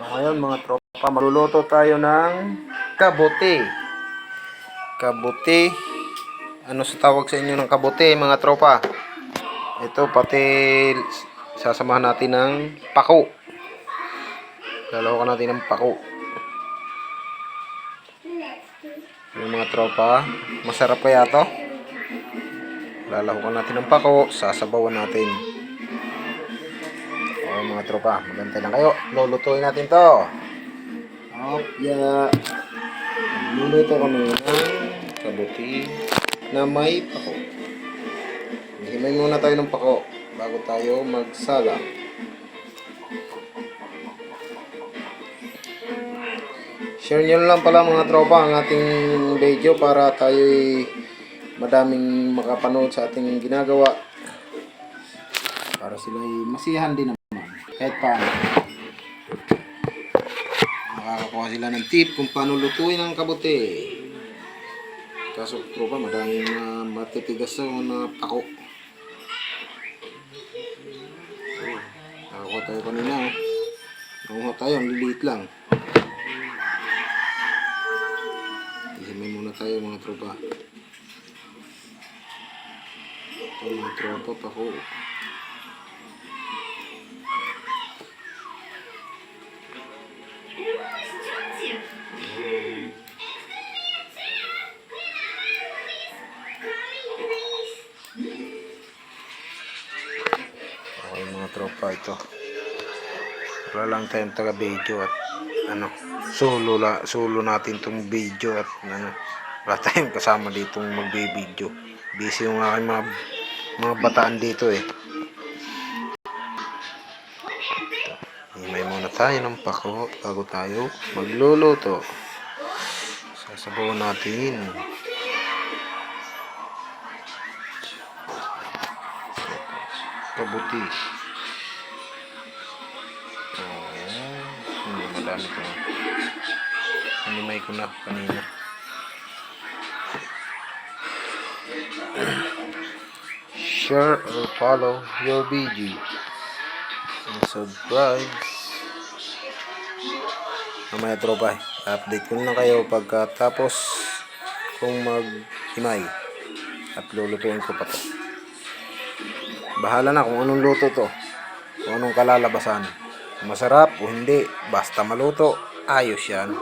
Ngayon mga tropa, maluluto tayo ng kabote. Kabote. Ano sa tawag sa inyo ng kabote mga tropa? Ito pati sasamahan natin ng pako. Lalahukan natin ng pako. Yung mga tropa, masarap kaya to? Lalahukan natin ng pako, sasabawan natin. O mga tropa, magantay lang kayo. Lulutuin natin to. Yeah. Luluto kami ng kabuti na may pako. Himay muna tayo ng pako bago tayo magsalang. Share nyo lang pala mga tropa ang ating video para tayo'y madaming makapanood sa ating ginagawa. Para sila'y masiyahan din naman. Kahit paano. Makakakuha sila ng tip kung paano lutuin ang kabote. Kaso tropa, madaming matitigas na pako. Nakakuha tayo kanina. Nanguha tayo, ang liliit lang. Ihimay muna tayo mga tropa. Ito mga tropa, pako. Okay mga tropa, ito wala lang tayong taga video at solo natin tong video at wala tayong kasama ditong magbe-video. Busy yung aking mga bataan dito eh. Himay muna tayo ng pako bago tayo magluluto. Sasabawan natin. Kabuti. Madami ko. Hinimay ko na kanina. Share or follow your video. And subscribe. Mamaya tropa, update ko na kayo pagkatapos kung maghimay at lulutuin ko pa to. Bahala na kung anong luto to, kung anong kalalabasan, masarap o hindi, basta maluto, ayos yan.